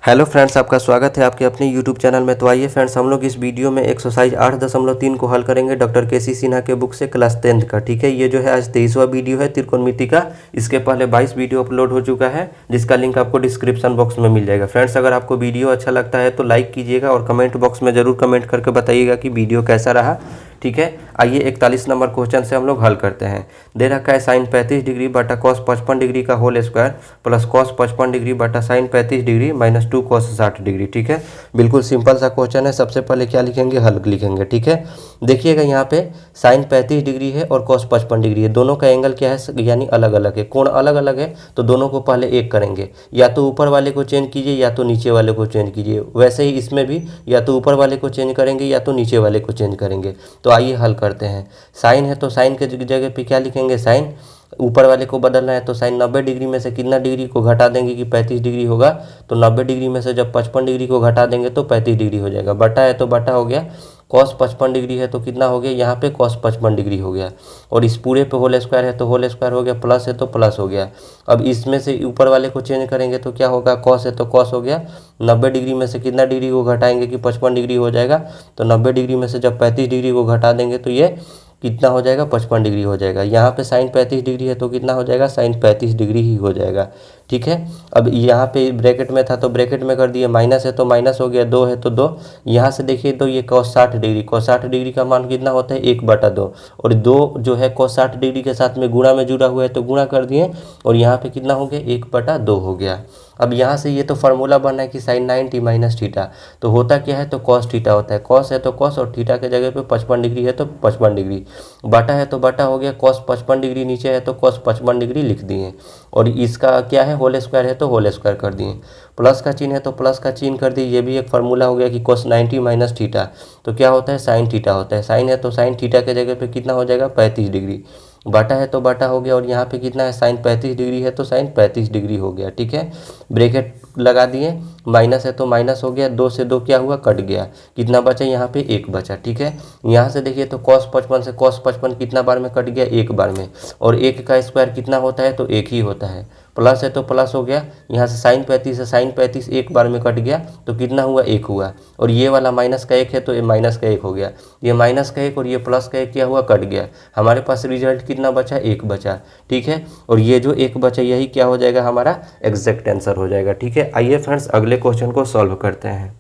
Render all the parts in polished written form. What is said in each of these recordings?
Hello friends, आपका स्वागत है आपके अपने यूट्यूब चैनल में। तो आइए फ्रेंड्स, हम लोग इस वीडियो में एक्सरसाइज 8.3 को हल करेंगे डॉक्टर के.सी. सिन्हा के बुक से क्लास 10th का। ठीक है, ये जो है आज 23वां वीडियो है त्रिकोणमिति का। इसके पहले 22 वीडियो अपलोड हो चुका है, जिसका लिंक आपको डिस्क्रिप्शन बॉक्स में मिल जाएगा। फ्रेंड्स, अगर आपको वीडियो अच्छा लगता है तो लाइक कीजिएगा और कमेंट बॉक्स में ज़रूर कमेंट करके बताइएगा कि वीडियो कैसा रहा। ठीक है, आइए 41 नंबर क्वेश्चन से हम लोग हल करते हैं। दे रखा है साइन 35 डिग्री बटा कॉस 55 डिग्री का whole square plus cos 55 degree बटा sine 35 degree minus 2 cos 60 degree. ठीक है, बिल्कुल सिंपल सा क्वेश्चन है। सबसे पहले क्या लिखेंगे, हल लिखेंगे। ठीक है, देखिएगा यहाँ पे साइन 35 डिग्री है और कॉस 55 डिग्री है। दोनों का एंगल क्या है, यानी अलग अलग है, कोण अलग अलग है। तो दोनों को पहले एक करेंगे, या तो ऊपर वाले को चेंज कीजिए या तो नीचे वाले को चेंज कीजिए। वैसे ही इसमें भी या तो ऊपर वाले को चेंज करेंगे या तो नीचे वाले को चेंज करेंगे। तो आइए हल करते हैं। साइन है तो साइन के जगह पे क्या लिखेंगे, साइन। ऊपर वाले को बदलना है तो साइन 90 डिग्री में से कितना डिग्री को घटा देंगे कि 35 डिग्री होगा। तो 90 डिग्री में से जब 55 डिग्री को घटा देंगे तो 35 डिग्री हो जाएगा। बटा है तो बटा हो गया। कॉस 55 डिग्री है तो कितना हो गया, यहाँ पे कॉस 55 डिग्री हो गया। और इस पूरे पे होल स्क्वायर है तो होल स्क्वायर हो गया, प्लस है तो प्लस हो गया। अब इसमें से ऊपर वाले को चेंज करेंगे तो क्या होगा, कॉस है तो कॉस हो गया। 90 डिग्री में से कितना डिग्री को घटाएंगे कि 55 डिग्री हो जाएगा। तो 90 डिग्री में से जब 35 डिग्री को घटा देंगे तो ये कितना हो जाएगा, 55 डिग्री हो जाएगा। यहाँ पे साइन 35 डिग्री है तो कितना हो जाएगा, साइन 35 डिग्री ही हो जाएगा। ठीक है, अब यहाँ पे ब्रैकेट में था तो ब्रैकेट में कर दिए, माइनस है तो माइनस हो गया, 2 है तो 2। यहाँ से देखिए तो ये cos 60 डिग्री, cos 60 डिग्री का मान कितना होता है, 1/2। और 2 जो है cos 60 डिग्री के साथ में गुणा में जुड़ा हुआ है तो गुणा कर दिए, और यहाँ पे कितना हो गया, 1/2 हो गया। अब यहाँ से ये तो फार्मूला बना है कि साइन 90 माइनस थीटा, तो होता क्या है, तो कॉस थीटा होता है। कॉस है तो कॉस और थीटा के जगह पे 55 डिग्री है तो 55 डिग्री। बटा है तो बटा हो गया, कॉस 55 डिग्री नीचे है तो कॉस 55 डिग्री लिख दिए। और इसका क्या है, होल स्क्वायर है तो होल स्क्वायर कर दिए। प्लस का चिन्ह है तो प्लस का चिन्ह कर दिए। ये भी एक फार्मूला हो गया कि कॉस 90 माइनस थीटा, तो क्या होता है, साइन थीटा होता है। साइन है तो साइन थीटा के जगह पे कितना हो जाएगा, 35 डिग्री। बटा है तो बटा हो गया, और यहाँ पे कितना है, साइन 35 डिग्री है तो साइन 35 डिग्री हो गया। ठीक है, ब्रैकेट लगा दिए, माइनस है तो माइनस हो गया, 2 से 2 क्या हुआ, कट गया। कितना बचा, यहाँ पे 1 बचा। ठीक है, यहाँ से देखिए तो cos 55 से cos 55 कितना बार में कट गया, 1 बार में। और 1 का स्क्वायर कितना होता है, तो 1 ही होता है। प्लस है तो प्लस हो गया, यहाँ से साइन 35 से साइन 35 1 बार में कट गया तो कितना हुआ, 1 हुआ। और ये वाला माइनस का 1 है तो ये माइनस का 1 हो गया। ये माइनस का 1 और ये प्लस का 1 क्या हुआ, कट गया। हमारे पास रिजल्ट कितना बचा, 1 बचा। ठीक है, और ये जो 1 बचा यही क्या हो जाएगा, हमारा एग्जैक्ट आंसर हो जाएगा। ठीक है, आइए फ्रेंड्स अगले क्वेश्चन को सॉल्व करते हैं।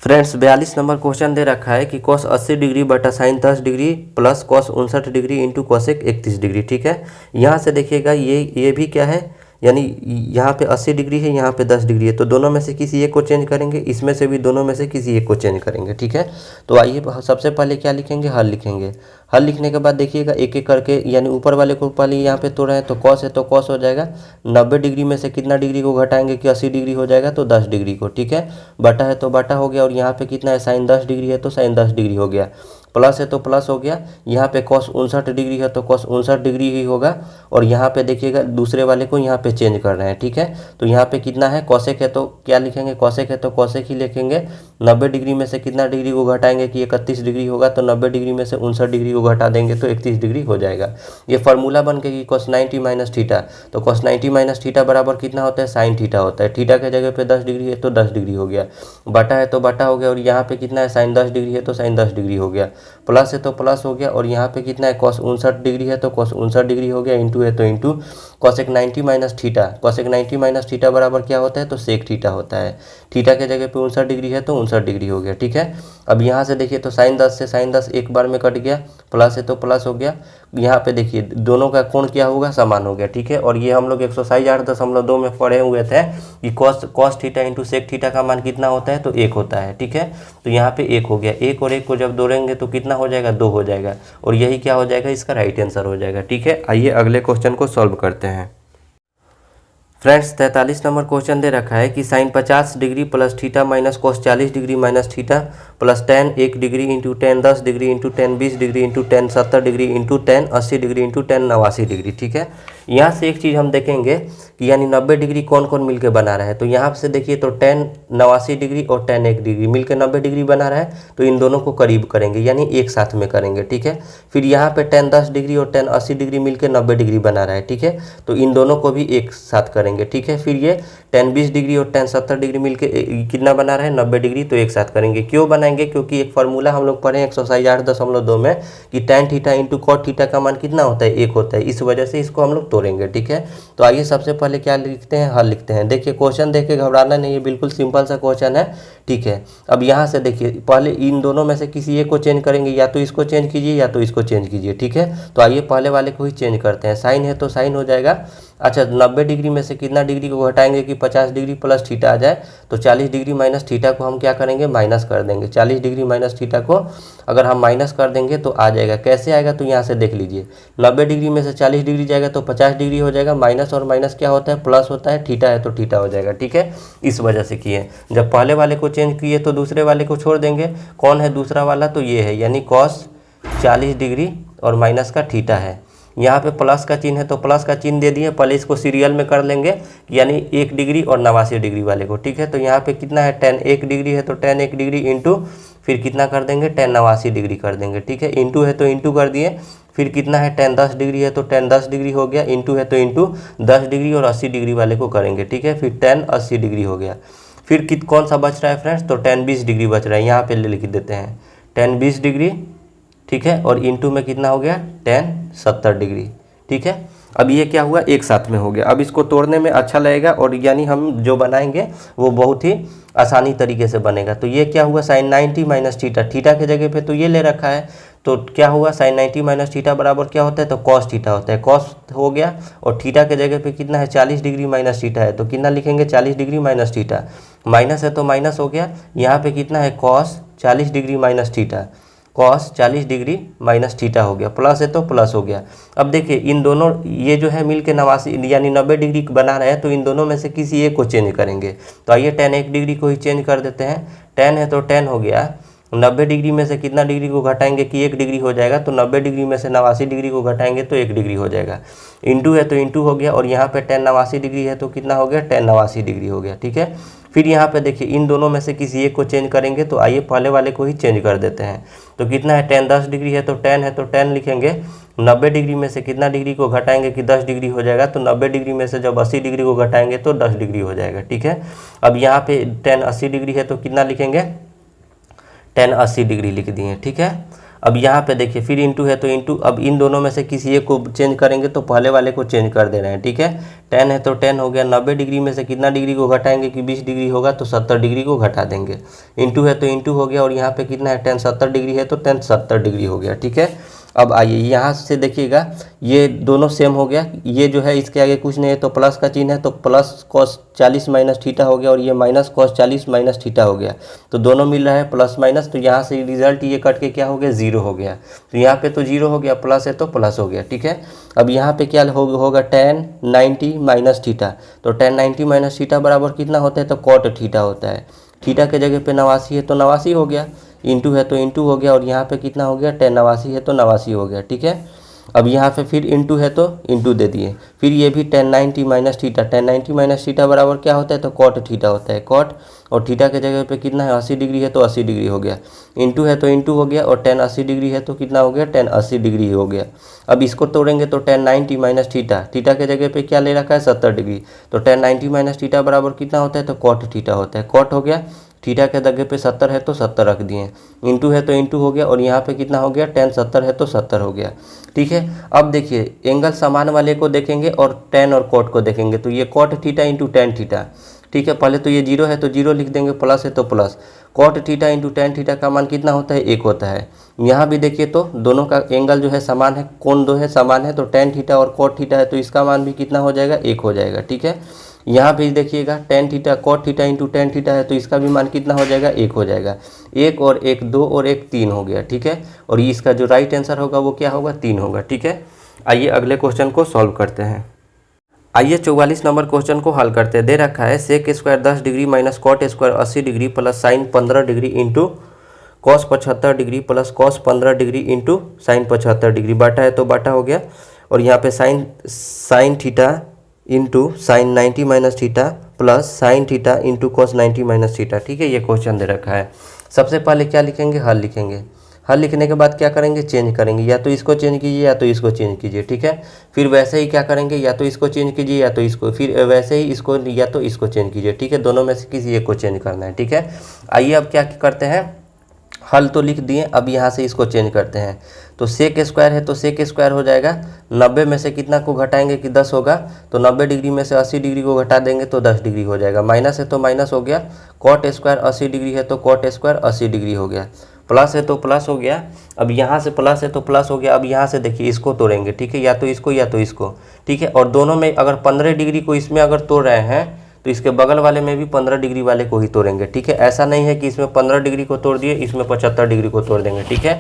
फ्रेंड्स 42 नंबर क्वेश्चन दे रखा है कि कॉस 80 डिग्री बटा sine 10 degree plus cos 59 degree into cosec 31 degree. ठीक है, यहाँ से देखिएगा ये भी क्या है, यानी यहाँ पे 80 डिग्री है, यहाँ पे 10 डिग्री है। तो दोनों में से किसी एक को चेंज करेंगे, इसमें से भी दोनों में से किसी एक को चेंज करेंगे। ठीक है, तो आइए सबसे पहले क्या लिखेंगे, हल लिखेंगे। हल लिखने के बाद देखिएगा एक एक करके, यानी ऊपर वाले को पहले यहाँ पे तोड़ा है तो कॉस है तो कॉस हो जाएगा। 90 डिग्री में से कितना डिग्री को घटाएंगे कि 80 डिग्री हो जाएगा, तो 10 डिग्री को। ठीक है, बटा है तो बटा हो गया, और यहाँ पे कितना है, साइन 10 डिग्री है तो साइन 10 डिग्री हो गया। प्लस है तो प्लस हो गया, यहाँ पे कॉस 59 डिग्री है तो कॉस 59 डिग्री ही होगा। और यहाँ पे देखिएगा दूसरे वाले को यहाँ पे चेंज कर रहे हैं। ठीक है, तो यहाँ पे कितना है, कॉसेक है तो क्या लिखेंगे, कॉसेक है तो कॉसेक ही लिखेंगे। 90 डिग्री में से कितना डिग्री को घटाएंगे कि 31 डिग्री होगा, तो 90 डिग्री में से 59 डिग्री को घटा देंगे तो 31 डिग्री हो जाएगा। ये फार्मूला बन के कि कॉस 90 माइनस थीटा, तो कॉस 90 माइनस थीटा बराबर कितना होता है, साइन थीटा होता है। थीटा के जगह पे 10 डिग्री है तो 10 डिग्री हो गया। बटा है तो बटा हो गया, और यहाँ पे कितना है, साइन 10 डिग्री है तो साइन 10 डिग्री हो गया। प्लस है तो प्लस हो गया, और यहाँ पे कितना है, कॉस 59 डिग्री है तो कॉस 59 डिग्री हो गया। इंटू है तो into cosec 90 minus theta, cosec 90 minus theta बराबर क्या होता है, तो सेक थीटा होता है। थीटा के जगह पे 59 डिग्री है तो 59 डिग्री हो गया। ठीक है, अब यहाँ से देखिए तो साइन 10 से साइन 10 एक बार में कट गया, प्लस है तो प्लस हो गया। यहाँ पे देखिए दोनों का कोण क्या होगा, समान हो गया। ठीक है, और ये हम लोग एक्सरसाइज 8.2 में पढ़े हुए थे कि cos theta into sec theta का मान कितना होता है, तो 1 होता है। ठीक है, तो यहाँ पे 1 हो गया। 1 और 1 को जब जोड़ेंगे तो कितना हो जाएगा, 2 हो जाएगा। और यही क्या हो जाएगा, इसका राइट आंसर हो जाएगा। ठीक है, आइए अगले क्वेश्चन को सॉल्व करते हैं। फ्रेंड्स 43 नंबर क्वेश्चन दे रखा है कि sine 50 degree plus theta minus cos 40 degree minus theta plus tan 1 degree into tan 10 degree into tan 20 degree into tan 70 degree into tan 80 degree into tan 89 degree. ठीक है, यहाँ से एक चीज़ हम देखेंगे कि यानी 90 डिग्री कौन कौन मिलकर बना रहा है। तो यहाँ से देखिए तो टेन 89 डिग्री और टेन 1 डिग्री मिलकर 90 डिग्री बना रहा है, तो इन दोनों को करीब करेंगे यानी एक साथ में करेंगे। ठीक है, फिर यहाँ पे टेन 10 डिग्री और टेन 80 डिग्री मिलकर 90 डिग्री बना रहा है। ठीक है, तो इन दोनों को भी एक साथ करेंगे। लेंगे, ठीक है। फिर ये tan 20 डिग्री और tan 70 डिग्री मिलके कितना बना रहे हैं 90 डिग्री, तो एक साथ करेंगे। क्यों बनाएंगे, क्योंकि एक फार्मूला हम लोग पढ़े एक्सरसाइज 8.2 में कि tan theta into cot theta का मान कितना होता है, 1 होता है। इस वजह से इसको हम लोग तोड़ेंगे, ठीक है। तो आइए सबसे पहले क्या लिखते हैं, हल लिखते हैं। देखिए क्वेश्चन देख के घबराना नहीं है, बिल्कुल सिंपल सा क्वेश्चन है, ठीक है। अब यहाँ से देखिए पहले इन दोनों में से किसी एक को चेंज करेंगे, या तो इसको चेंज कीजिए या तो इसको चेंज कीजिए, ठीक है। तो आइए पहले वाले को ही चेंज करते हैं। साइन है तो साइन हो जाएगा। अच्छा 90 डिग्री में से कितना डिग्री को घटाएंगे कि 50 डिग्री प्लस थीटा आ जाए, तो 40 डिग्री माइनस थीटा को हम क्या करेंगे, माइनस कर देंगे। 40 डिग्री माइनस थीटा को अगर हम माइनस कर देंगे तो आ जाएगा। कैसे आएगा, तो यहाँ से देख लीजिए 90 डिग्री में से 40 डिग्री जाएगा तो 50 डिग्री हो जाएगा। माइनस और माइनस क्या होता है, प्लस होता है। थीटा है तो थीटा हो जाएगा, ठीक है। इस वजह से किए। जब पहले वाले को चेंज किए तो दूसरे वाले को छोड़ देंगे। कौन है दूसरा वाला, तो ये है, यानी कॉस 40 डिग्री और माइनस का थीटा है। यहाँ पे प्लस का चिन्ह है तो प्लस का चिन्ह दे दिए। पहले इसको सीरियल में कर लेंगे, यानी 1 डिग्री और 89 डिग्री वाले को, ठीक है। तो यहाँ पे कितना है tan 1 डिग्री है तो tan 1 डिग्री इंटू फिर कितना कर देंगे tan 89 डिग्री कर देंगे, ठीक है। इंटू है तो इंटू कर दिए। फिर कितना है tan 10 डिग्री है तो tan 10 डिग्री हो गया। इंटू है तो इंटू 10 डिग्री और 80 डिग्री वाले को करेंगे, ठीक है। फिर tan 80 डिग्री हो गया। फिर कौन सा बच रहा है फ्रेंड्स, तो tan 20 डिग्री बच रहा है। यहाँ पे लिख देते हैं tan 20 डिग्री, ठीक है। और इंटू में कितना हो गया tan 70 डिग्री, ठीक है। अब ये क्या हुआ, एक साथ में हो गया। अब इसको तोड़ने में अच्छा लगेगा और यानी हम जो बनाएंगे वो बहुत ही आसानी तरीके से बनेगा। तो ये क्या हुआ sin 90 माइनस थीटा, थीटा के जगह पे तो ये ले रखा है, तो क्या हुआ sin 90 माइनस थीटा बराबर क्या होता है, तो cos थीटा होता है। cos हो गया और थीटा के जगह पे कितना है 40 डिग्री माइनस थीटा है, तो कितना लिखेंगे 40 डिग्री माइनस थीटा। माइनस है तो माइनस हो गया। यहाँ पे कितना है cos 40 degree minus theta, cos 40 degree minus theta हो गया। प्लस है तो प्लस हो गया। अब देखिए इन दोनों ये जो है मिल के 89 यानी 90 डिग्री बना रहे हैं, तो इन दोनों में से किसी एक को चेंज करेंगे। तो आइए tan 1 डिग्री को ही चेंज कर देते हैं। tan है तो tan हो गया। 90 डिग्री में से कितना डिग्री को घटाएंगे कि 1 डिग्री हो जाएगा, तो 90 डिग्री में से 89 डिग्री को घटाएंगे तो 1 डिग्री हो जाएगा। इंटू है तो इंटू हो गया और यहाँ पे tan 89 डिग्री है तो कितना हो गया tan 89 डिग्री हो गया, ठीक है। फिर यहाँ पे देखिए इन दोनों में से किसी एक को चेंज करेंगे, तो आइए पहले वाले को ही चेंज कर देते हैं। तो कितना है tan 10 डिग्री है तो tan लिखेंगे। 90 डिग्री में से कितना डिग्री को घटाएंगे कि 10 डिग्री हो जाएगा, तो 90 डिग्री में से जब 80 डिग्री को घटाएंगे तो 10 डिग्री हो जाएगा, ठीक है। अब यहाँ पे tan 80 डिग्री है तो कितना लिखेंगे tan 80 डिग्री लिख दिए, ठीक है। अब यहाँ पे देखिए फिर इंटू है तो इंटू, अब इन दोनों में से किसी एक को चेंज करेंगे तो पहले वाले को चेंज कर दे रहे हैं, ठीक है। tan है तो tan हो गया। 90 डिग्री में से कितना डिग्री को घटाएंगे कि 20 डिग्री होगा, तो 70 डिग्री को घटा देंगे। इंटू है तो इंटू हो गया और यहाँ पे कितना है tan 70 डिग्री है तो tan 70 डिग्री हो गया, ठीक है। अब आइए यहाँ से देखिएगा ये दोनों सेम हो गया। ये जो है इसके आगे कुछ नहीं है तो प्लस का चिन्ह है, तो प्लस cos 40 माइनस थीटा हो गया और ये माइनस cos 40 माइनस थीटा हो गया। तो दोनों मिल रहा है प्लस माइनस, तो यहाँ से रिजल्ट ये कट के क्या हो गया 0 हो गया। तो यहाँ पे तो 0 हो गया, प्लस है तो प्लस हो गया, ठीक है। अब यहाँ पे क्या होगा tan 90 माइनस थीटा, तो tan 90 माइनस थीटा बराबर कितना होता है, तो cot थीटा होता है। थीटा के जगह पे 89 है तो 89 हो गया। इंटू है तो इंटू हो गया और यहाँ पे कितना हो गया tan 89 है तो 89 हो गया, ठीक है। अब यहाँ पे फिर इंटू है तो इंटू दे दिए। फिर ये भी tan 90 minus theta, tan 90 minus theta बराबर क्या होता है, तो cot थीटा होता है। cot और थीटा के जगह पे कितना है 80 डिग्री है तो 80 डिग्री हो गया। इंटू है तो इंटू हो गया और tan 80 डिग्री है तो कितना हो गया tan 80 डिग्री हो गया। अब इसको तोड़ेंगे तो tan 90 माइनस थीटा, थीटा के जगह पे क्या ले रखा है 70 डिग्री, तो tan 90 माइनस थीटा बराबर कितना होता है, तो cot थीटा होता है। cot हो गया, थीटा के जगह पे 70 है तो 70 रख दिए। इंटू है तो इंटू हो गया और यहाँ पे कितना हो गया tan 70 है तो 70 हो गया, ठीक है। अब देखिए एंगल समान वाले को देखेंगे और tan और cot को देखेंगे, तो ये cot theta into tan theta, ठीक है। पहले तो ये 0 है तो 0 लिख देंगे, प्लस है तो plus. cot theta into tan theta का मान कितना होता है 1 होता है। यहाँ भी देखिए तो दोनों का एंगल जो है समान है, कोण दो है समान है, तो tan थीटा और cot थीटा है तो इसका मान भी कितना हो जाएगा 1 हो जाएगा, ठीक है। यहाँ पे देखिएगा tan theta cot theta into tan theta है तो इसका भी मान कितना हो जाएगा 1 हो जाएगा। 1 और 1 2 और 1 3 हो गया, ठीक है। और इसका जो राइट आंसर होगा वो क्या होगा 3 होगा, ठीक है। आइए अगले क्वेश्चन को सॉल्व करते हैं। आइए 44 नंबर क्वेश्चन को हल करते हैं। दे रखा है sec square 10 degree minus cot square 80 degree plus sine 15 degree into cos 75 degree plus cos 15 degree into sine 75 degree. बाटा है तो बाटा हो गया और यहाँ पे sine theta into sine 90 minus theta plus sine theta into cos 90 minus theta, ठीक है। ये क्वेश्चन दे रखा है। सबसे पहले क्या लिखेंगे, हल लिखेंगे। हल लिखने के बाद क्या करेंगे, चेंज करेंगे, या तो इसको चेंज कीजिए या तो इसको चेंज कीजिए, ठीक है। फिर वैसे ही क्या करेंगे, या तो इसको चेंज कीजिए या तो इसको, फिर वैसे ही इसको या तो इसको चेंज कीजिए, ठीक है। दोनों में से किसी एक को चेंज करना है, ठीक है। आइए अब क्या करते हैं, हल तो लिख दिए, अब यहाँ से इसको चेंज करते हैं। तो सेक स्क्वायर है तो सेक स्क्वायर हो जाएगा, 90 में से कितना को घटाएंगे कि 10 होगा, तो 90 डिग्री में से 80 डिग्री को घटा देंगे तो 10 डिग्री हो जाएगा। माइनस है तो माइनस हो गया, कॉट स्क्वायर 80 डिग्री है तो कॉट स्क्वायर 80 डिग्री हो गया, प्लस है तो प्लस हो गया, अब यहाँ से प्लस है तो प्लस हो गया। अब यहाँ से देखिए इसको तोड़ेंगे, ठीक है, या तो इसको या तो इसको, ठीक है। और दोनों में अगर 15 डिग्री को इसमें अगर तोड़ रहे हैं तो इसके बगल वाले में भी 15 डिग्री वाले को ही तोड़ेंगे, ठीक है। ऐसा नहीं है कि इसमें 15 डिग्री को तोड़ दिए इसमें 75 डिग्री को तोड़ देंगे, ठीक है।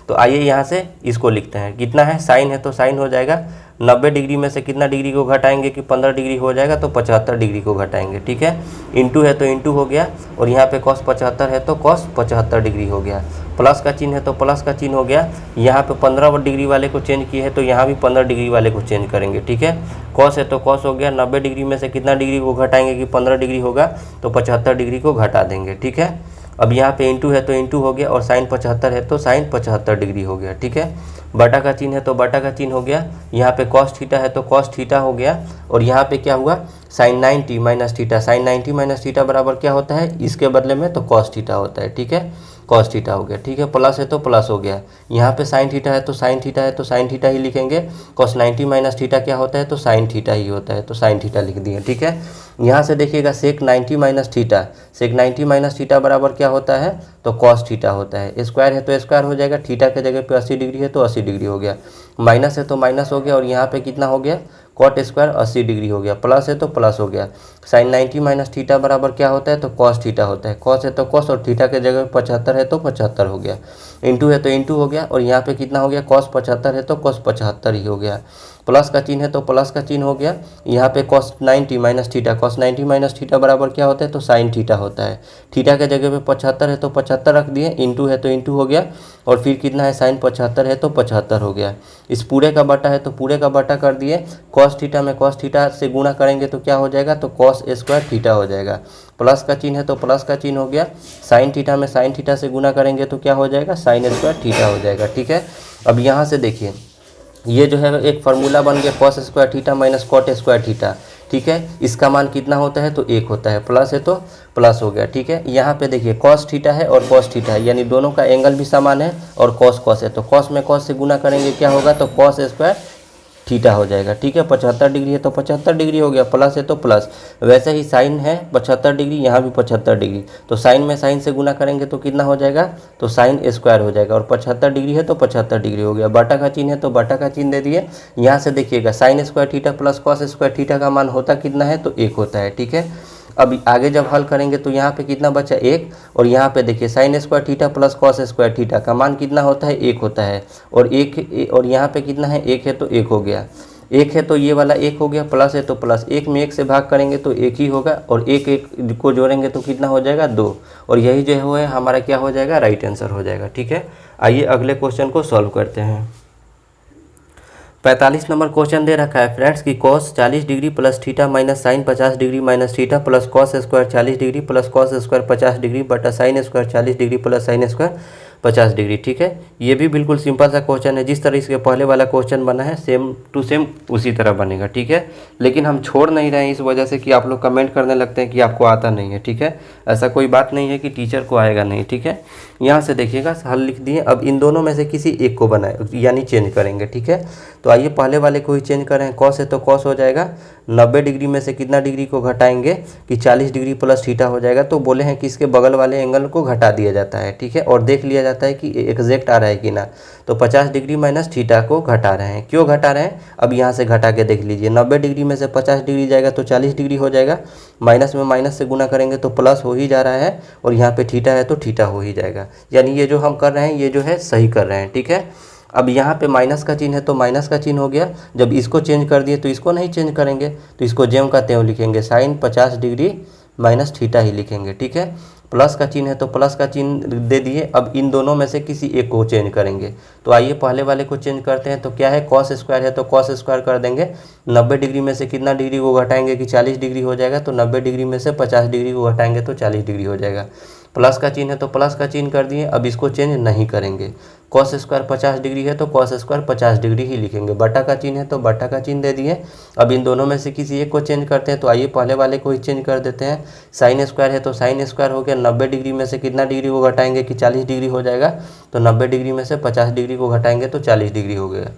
तो आइए यहाँ से इसको लिखते हैं, कितना है, साइन है तो साइन हो जाएगा, 90 डिग्री में से कितना डिग्री को घटाएंगे कि 15 डिग्री हो जाएगा तो 75 डिग्री को घटाएंगे, ठीक है। इंटू है तो इंटू हो गया, और यहाँ पे कॉस 75 है तो कॉस 75 डिग्री हो गया, प्लस का चिन्ह है तो प्लस का चिन्ह हो गया। यहाँ पे 15 डिग्री वाले को चेंज किए हैं तो यहाँ भी 15 डिग्री वाले को चेंज करेंगे, ठीक है। कॉस है तो कॉस हो गया, 90 डिग्री में से कितना डिग्री को घटाएंगे कि 15 डिग्री होगा तो 75 डिग्री को घटा देंगे, ठीक है। अब यहाँ पे इंटू है तो इंटू हो गया, और साइन 75 है तो साइन 75 डिग्री हो गया, ठीक है। बटा का चिन्ह है तो बटा का चिन्ह हो गया, यहाँ पे कॉस थीटा है तो कॉस थीटा हो गया, और यहाँ पे क्या हुआ, sine 90 minus theta, sine 90 minus theta बराबर क्या होता है, इसके बदले में तो कॉस थीटा होता है, ठीक है, कॉस थीटा हो गया, ठीक है। प्लस है तो प्लस हो गया, यहाँ पे साइन थीटा है तो साइन थीटा है तो साइन थीटा ही लिखेंगे, कॉस 90 माइनस थीटा क्या होता है तो साइन थीटा ही होता है, तो साइन थीटा लिख दिए, ठीक है। यहाँ से देखिएगा सेक 90 माइनस थीटा, सेक 90 माइनस थीटा बराबर क्या होता है तो कॉस थीटा होता है, स्क्वायर है तो स्क्वायर हो जाएगा, थीटा के जगह पे 80 डिग्री है तो 80 डिग्री हो गया, माइनस है तो माइनस हो गया, और यहाँ पे कितना हो गया, कॉट स्क्वायर 80 डिग्री हो गया, प्लस है तो प्लस हो गया, साइन 90 माइनस थीटा बराबर क्या होता है तो कॉस थीटा होता है, कॉस है तो कॉस, और थीटा के जगह 75 है तो 75 हो गया, इंटू है तो इंटू हो गया, और यहाँ पे कितना हो गया, कॉस 75 है तो कॉस 75 ही हो गया, प्लस का चिन्ह है तो प्लस का चिन्ह हो गया, यहाँ पे cos 90 minus theta, cos 90 minus theta बराबर क्या होता है तो साइन थीटा होता है, थीटा के जगह पे 75 है तो 75 रख दिए, इंटू है तो इंटू हो गया, और फिर कितना है, साइन 75 है तो 75 हो गया, इस पूरे का बटा है तो पूरे का बटा कर दिए, कॉस थीटा में कॉस थीटा से गुणा करेंगे तो क्या हो जाएगा तो कॉस स्क्वायर थीटा हो जाएगा, प्लस का चिन्ह है तो प्लस का चिन्ह हो गया, साइन थीटा में साइन थीटा से गुणा करेंगे तो क्या हो जाएगा, साइन स्क्वायर थीटा हो जाएगा, ठीक है। अब यहाँ से देखिए ये जो है एक फार्मूला बन गया, cos square theta minus cot square theta, ठीक है। इसका मान कितना होता है तो 1 होता है, प्लस है तो प्लस हो गया, ठीक है। यहाँ पे देखिए कॉस थीटा है और कॉस थीटा है, यानी दोनों का एंगल भी समान है, और कॉस कॉस है तो कॉस में कॉस से गुना करेंगे क्या होगा तो कॉस स्क्वायर थीटा हो जाएगा, ठीक है। 75 डिग्री है तो 75 डिग्री हो गया, प्लस है तो प्लस, वैसे ही साइन है 75 डिग्री, यहाँ भी 75 डिग्री, तो साइन में साइन से गुना करेंगे तो कितना हो जाएगा तो साइन स्क्वायर हो जाएगा, और 75 डिग्री है तो 75 डिग्री हो गया, बटा का चिन्ह है तो बटा का चिन्ह दे दिए। यहाँ से देखिएगा sine square theta plus cos square theta का मान होता कितना है तो 1 होता है, ठीक है। अब आगे जब हल करेंगे तो यहाँ पे कितना बचा 1, और यहाँ पे देखिए sine square theta plus cos square theta का मान कितना होता है 1 होता है, और और यहाँ पे कितना है 1 है तो 1 हो गया, 1 है तो ये वाला 1 हो गया, प्लस है तो प्लस, 1 में 1 से भाग करेंगे तो 1 ही होगा, और 1 को जोड़ेंगे तो कितना हो जाएगा 2, और यही जो है हमारा क्या हो जाएगा राइट आंसर हो जाएगा, ठीक है। आइए अगले क्वेश्चन को सॉल्व करते हैं। 45 नंबर क्वेश्चन दे रखा है फ्रेंड्स कि cos 40 degree plus theta minus sine 50 degree minus theta plus cos square 40 degree plus cos square 50 degree बटा sine square 40 degree plus sine square 50 degree, ठीक है। ये भी बिल्कुल सिंपल सा क्वेश्चन है, जिस तरह इसके पहले वाला क्वेश्चन बना है सेम टू सेम उसी तरह बनेगा, ठीक है। लेकिन हम छोड़ नहीं रहे हैं इस वजह से कि आप लोग कमेंट करने लगते हैं कि आपको आता नहीं है, ठीक है। ऐसा कोई बात नहीं है कि टीचर को आएगा नहीं, ठीक है। यहाँ से देखिएगा हल लिख दिए, अब इन दोनों में से किसी एक को बनाए यानी चेंज करेंगे, ठीक है। तो आइए पहले वाले को ही चेंज करें, कॉस है तो कॉस हो जाएगा, 90 डिग्री में से कितना डिग्री को घटाएंगे कि 40 डिग्री प्लस थीटा हो जाएगा, तो बोले हैं कि इसके बगल वाले एंगल को घटा दिया जाता है, ठीक है, और देख लिया जाता है कि एग्जैक्ट आ रहा है कि ना। तो 50 डिग्री माइनस थीटा को घटा रहे हैं, क्यों घटा रहे हैं अब यहाँ से घटा के देख लीजिए, 90 डिग्री में से 50 डिग्री जाएगा तो 40 डिग्री हो जाएगा, माइनस में माइनस से गुना करेंगे तो प्लस हो ही जा रहा है, और यहाँ पे थीटा है तो थीटा हो ही जाएगा, यानी ये जो हम कर रहे हैं ये जो है सही कर रहे हैं, ठीक है। अब यहाँ पे माइनस का चिन्ह है तो माइनस का चिन्ह हो गया, जब इसको चेंज कर दिए तो इसको नहीं चेंज करेंगे, तो इसको ज्यों का त्यों लिखेंगे, साइन 50 डिग्री माइनस थीटा ही लिखेंगे, ठीक है। प्लस का चिन्ह है तो प्लस का चिन्ह दे दिए, अब इन दोनों में से किसी एक को चेंज करेंगे, तो आइए पहले वाले को चेंज करते हैं। तो क्या है, कॉस स्क्वायर है तो कॉस स्क्वायर कर देंगे, 90 डिग्री में से कितना डिग्री को घटाएंगे कि 40 डिग्री हो जाएगा, तो 90 डिग्री में से 50 डिग्री को घटाएंगे तो 40 डिग्री हो जाएगा। प्लस का चिन्ह है तो प्लस का चिन्ह कर दिए, अब इसको चेंज नहीं करेंगे। कॉस स्क्वायर 50 डिग्री है तो कॉस स्क्वायर 50 डिग्री ही लिखेंगे। बटा का चिन्ह है तो बटा का चिन्ह दे दिए। अब इन दोनों में से किसी एक को चेंज करते हैं, तो आइए पहले वाले को ही चेंज कर देते हैं। साइन स्क्वायर है तो साइन स्क्वायर हो गया, 90 डिग्री में से कितना डिग्री को घटाएंगे कि 40 डिग्री हो जाएगा, तो 90 डिग्री में से 50 डिग्री को घटाएंगे तो 40 डिग्री हो गया।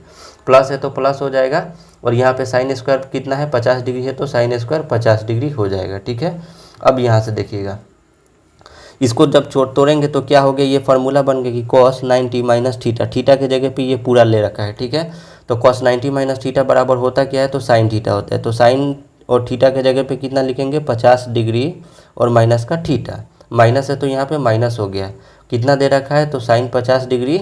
प्लस है तो प्लस हो जाएगा, और यहाँ पे साइन स्क्वायर कितना है 50 डिग्री है तो साइन स्क्वायर 50 डिग्री हो जाएगा। ठीक है, अब यहाँ से देखिएगा, इसको जब तोड़ेंगे तो क्या हो गया, ये फार्मूला बन गया कि कॉस 90 माइनस थीटा, थीटा के जगह पे ये पूरा ले रखा है। ठीक है, तो कॉस 90 माइनस थीटा बराबर होता क्या है, तो साइन थीटा होता है। तो साइन और थीटा के जगह पे कितना लिखेंगे 50 डिग्री और माइनस का थीटा, माइनस है तो यहाँ पे माइनस हो गया, कितना दे रखा है तो साइन 50 डिग्री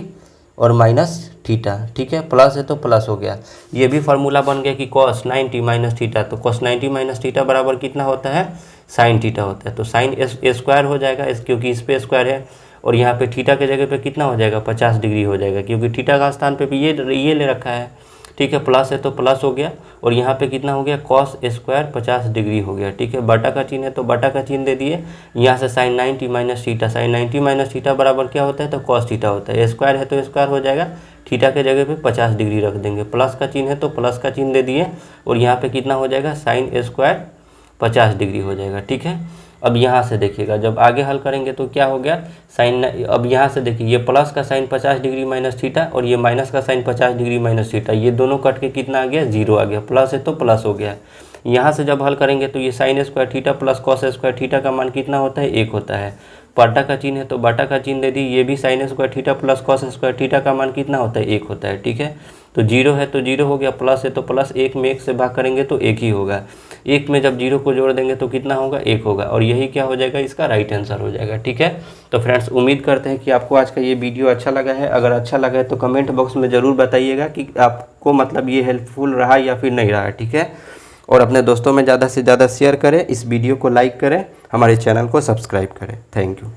और माइनस थीटा। ठीक है, प्लस है तो प्लस हो गया। ये भी फार्मूला बन गया कि कॉस 90 माइनस थीटा, तो कॉस 90 माइनस थीटा बराबर कितना होता है, साइन थीटा होता है। तो साइन स्क्वायर हो जाएगा क्योंकि इस पे स्क्वायर है, और यहाँ पे थीटा के जगह पे कितना हो जाएगा 50 डिग्री हो जाएगा, क्योंकि थीटा का स्थान पे भी ये ले रखा है। ठीक है, प्लस है तो प्लस हो गया, और यहाँ पे कितना हो गया कॉस स्क्वायर 50 डिग्री हो गया। ठीक है, बटा का चिन्ह है तो बटा का चिन्ह दे दिए। यहाँ से sine 90 minus theta, sine 90 minus theta बराबर क्या होता है, तो कॉस थीटा होता है। स्क्वायर है तो स्क्वायर हो जाएगा, थीटा के जगह पे 50 डिग्री रख देंगे। प्लस का चिन्ह है तो प्लस का चिन्ह दे दिए, और यहाँ पे कितना हो जाएगा साइन स्क्वायर 50 डिग्री हो जाएगा। ठीक है, अब यहाँ से देखिएगा, जब आगे हल करेंगे तो क्या हो गया साइन, अब यहाँ से देखिए ये प्लस का साइन 50 डिग्री माइनस थीटा और ये माइनस का साइन 50 डिग्री माइनस थीटा, ये दोनों कट के कितना आ गया 0 आ गया। प्लस है तो प्लस हो गया। यहाँ से जब हल करेंगे तो ये sine square theta plus cos square theta का मान कितना होता है 1 होता है। बटा का चिन्ह है तो बटा का चिन्ह दे दी, ये भी sine square theta plus cos square theta का मान कितना होता है 1 होता है। ठीक है, तो 0 है तो 0 हो गया, प्लस है तो प्लस, 1 में 1 से भाग करेंगे तो 1 ही होगा, 1 में जब 0 को जोड़ देंगे तो कितना होगा 1 होगा, और यही क्या हो जाएगा इसका राइट आंसर हो जाएगा। ठीक है, तो फ्रेंड्स उम्मीद करते हैं कि आपको आज का ये वीडियो अच्छा लगा है। अगर अच्छा लगा है तो कमेंट बॉक्स में ज़रूर बताइएगा कि आपको मतलब ये हेल्पफुल रहा या फिर नहीं रहा। ठीक है, और अपने दोस्तों में ज़्यादा से ज़्यादा शेयर करें, इस वीडियो को लाइक करें, हमारे चैनल को सब्सक्राइब करें। Thank you.